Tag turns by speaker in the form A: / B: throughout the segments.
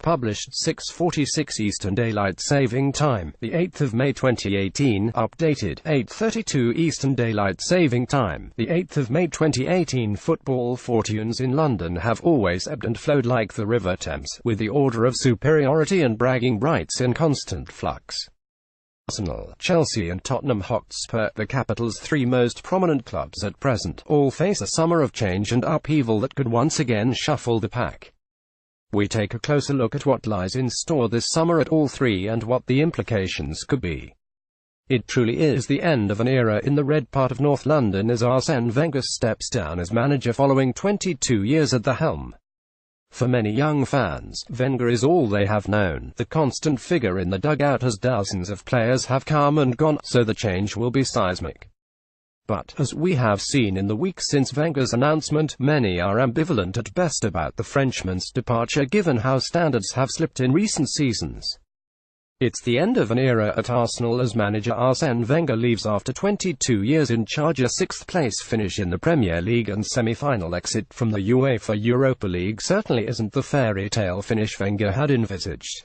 A: published 6:46 Eastern Daylight Saving Time, the 8th of May 2018, updated 8:32 Eastern Daylight Saving Time, the 8th of May 2018. Football fortunes in London have always ebbed and flowed like the River Thames, with the order of superiority and bragging rights in constant flux. Arsenal, Chelsea and Tottenham Hotspur, the capital's three most prominent clubs at present, all face a summer of change and upheaval that could once again shuffle the pack. We take a closer look at what lies in store this summer at all three and what the implications could be. It truly is the end of an era in the red part of North London as Arsène Wenger steps down as manager following 22 years at the helm. For many young fans, Wenger is all they have known, the constant figure in the dugout as dozens of players have come and gone, so the change will be seismic. But, as we have seen in the weeks since Wenger's announcement, many are ambivalent at best about the Frenchman's departure given how standards have slipped in recent seasons. It's the end of an era at Arsenal as manager Arsène Wenger leaves after 22 years in charge. A sixth-place finish in the Premier League and semi-final exit from the UEFA Europa League certainly isn't the fairy tale finish Wenger had envisaged.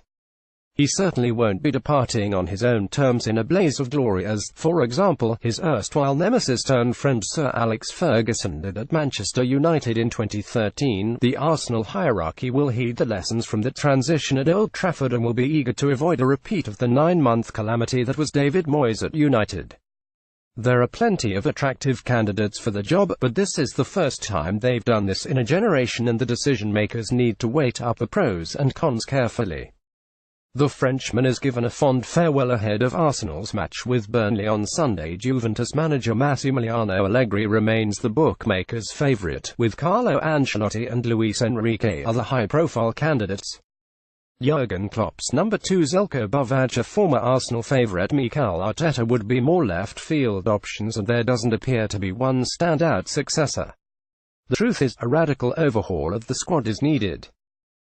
A: He certainly won't be departing on his own terms in a blaze of glory as, for example, his erstwhile nemesis-turned-friend Sir Alex Ferguson did at Manchester United in 2013. The Arsenal hierarchy will heed the lessons from the transition at Old Trafford and will be eager to avoid a repeat of the 9-month calamity that was David Moyes at United. There are plenty of attractive candidates for the job, but this is the first time they've done this in a generation and the decision-makers need to weigh up the pros and cons carefully. The Frenchman is given a fond farewell ahead of Arsenal's match with Burnley on Sunday. Juventus manager Massimiliano Allegri remains the bookmakers' favourite, with Carlo Ancelotti and Luis Enrique other high-profile candidates. Jurgen Klopp's number 2 Željko Buvac, former Arsenal favourite Mikel Arteta would be more left-field options, and there doesn't appear to be one standout successor. The truth is, a radical overhaul of the squad is needed.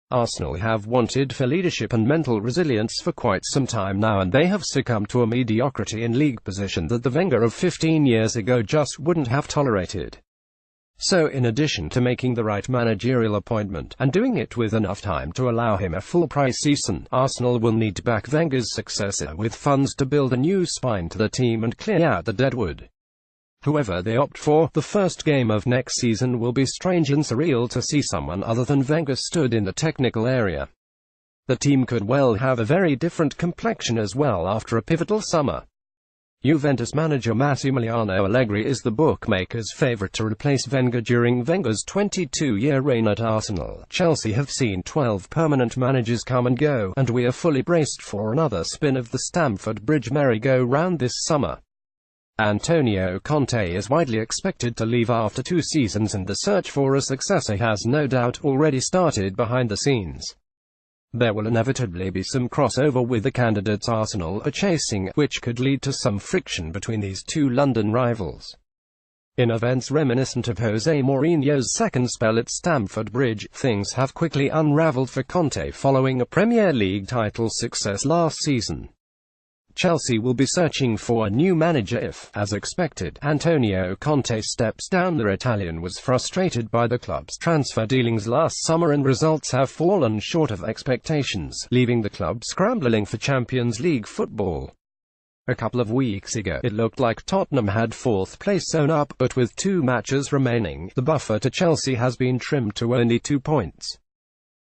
A: Arsenal have wanted for leadership and mental resilience for quite some time now, and they have succumbed to a mediocrity in league position that the Wenger of 15 years ago just wouldn't have tolerated. So in addition to making the right managerial appointment, and doing it with enough time to allow him a full pre-season, Arsenal will need to back Wenger's successor with funds to build a new spine to the team and clear out the deadwood. Whoever they opt for, the first game of next season will be strange and surreal to see someone other than Wenger stood in the technical area. The team could well have a very different complexion as well after a pivotal summer. Juventus manager Massimiliano Allegri is the bookmakers' favourite to replace Wenger during Wenger's 22-year reign at Arsenal. Chelsea have seen 12 permanent managers come and go, and we are fully braced for another spin of the Stamford Bridge merry-go-round this summer. Antonio Conte is widely expected to leave after 2 seasons, and the search for a successor has no doubt already started behind the scenes. There will inevitably be some crossover with the candidates Arsenal are chasing, which could lead to some friction between these two London rivals. In events reminiscent of Jose Mourinho's second spell at Stamford Bridge, things have quickly unravelled for Conte following a Premier League title success last season. Chelsea will be searching for a new manager if, as expected, Antonio Conte steps down. The Italian was frustrated by the club's transfer dealings last summer and results have fallen short of expectations, leaving the club scrambling for Champions League football. A couple of weeks ago, it looked like Tottenham had 4th place sewn up, but with 2 matches remaining, the buffer to Chelsea has been trimmed to only 2 points.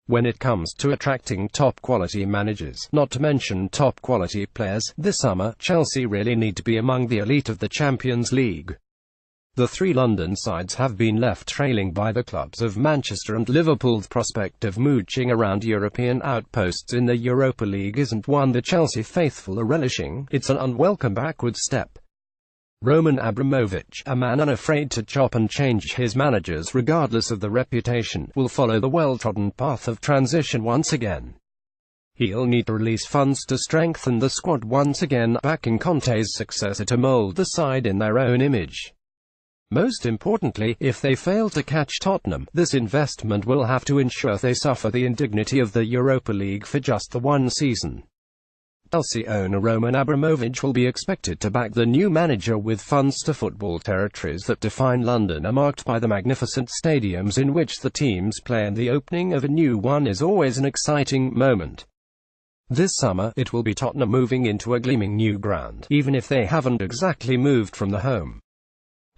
A: When it comes to attracting top-quality managers, not to mention top-quality players, this summer, Chelsea really need to be among the elite of the Champions League. The 3 London sides have been left trailing by the clubs of Manchester and Liverpool. The prospect of mooching around European outposts in the Europa League isn't one the Chelsea faithful are relishing. It's an unwelcome backward step. Roman Abramovich, a man unafraid to chop and change his managers regardless of the reputation, will follow the well-trodden path of transition once again. He'll need to release funds to strengthen the squad once again, backing Conte's successor to mould the side in their own image. Most importantly, if they fail to catch Tottenham, this investment will have to ensure they suffer the indignity of the Europa League for just the 1 season. Chelsea owner Roman Abramovich will be expected to back the new manager with funds. To football territories that define London are marked by the magnificent stadiums in which the teams play, and the opening of a new one is always an exciting moment. This summer, it will be Tottenham moving into a gleaming new ground, even if they haven't exactly moved from the home.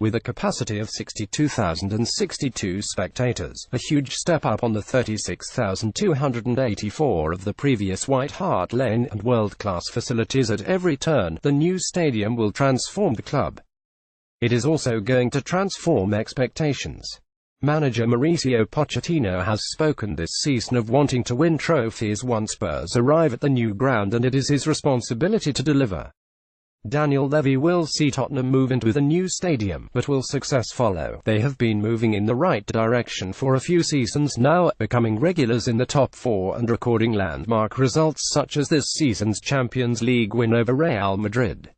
A: With a capacity of 62,062 spectators, a huge step up on the 36,284 of the previous White Hart Lane, and world-class facilities at every turn, the new stadium will transform the club. It is also going to transform expectations. Manager Mauricio Pochettino has spoken this season of wanting to win trophies once Spurs arrive at the new ground, and it is his responsibility to deliver. Daniel Levy will see Tottenham move into the new stadium, but will success follow? They have been moving in the right direction for a few seasons now, becoming regulars in the top four and recording landmark results such as this season's Champions League win over Real Madrid.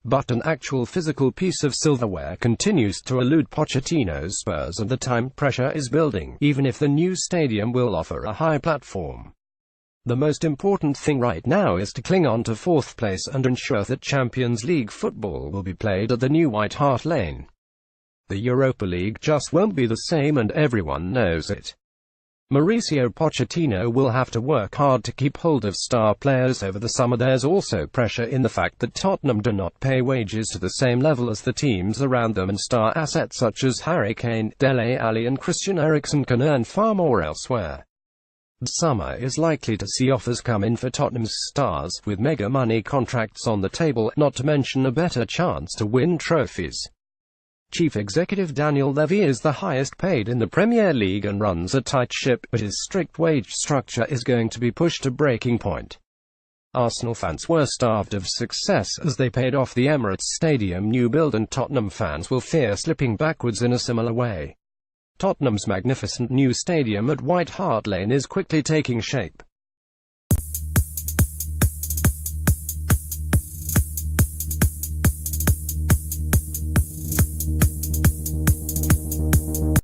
A: But an actual physical piece of silverware continues to elude Pochettino's Spurs, and the time pressure is building, even if the new stadium will offer a high platform. The most important thing right now is to cling on to fourth place and ensure that Champions League football will be played at the new White Hart Lane. The Europa League just won't be the same, and everyone knows it. Mauricio Pochettino will have to work hard to keep hold of star players over the summer. There's also pressure in the fact that Tottenham do not pay wages to the same level as the teams around them, and star assets such as Harry Kane, Dele Alli and Christian Eriksen can earn far more elsewhere. The summer is likely to see offers come in for Tottenham's stars, with mega money contracts on the table, not to mention a better chance to win trophies. Chief Executive Daniel Levy is the highest paid in the Premier League and runs a tight ship, but his strict wage structure is going to be pushed to breaking point. Arsenal fans were starved of success as they paid off the Emirates Stadium new build, and Tottenham fans will fear slipping backwards in a similar way. Tottenham's magnificent new stadium at White Hart Lane is quickly taking shape.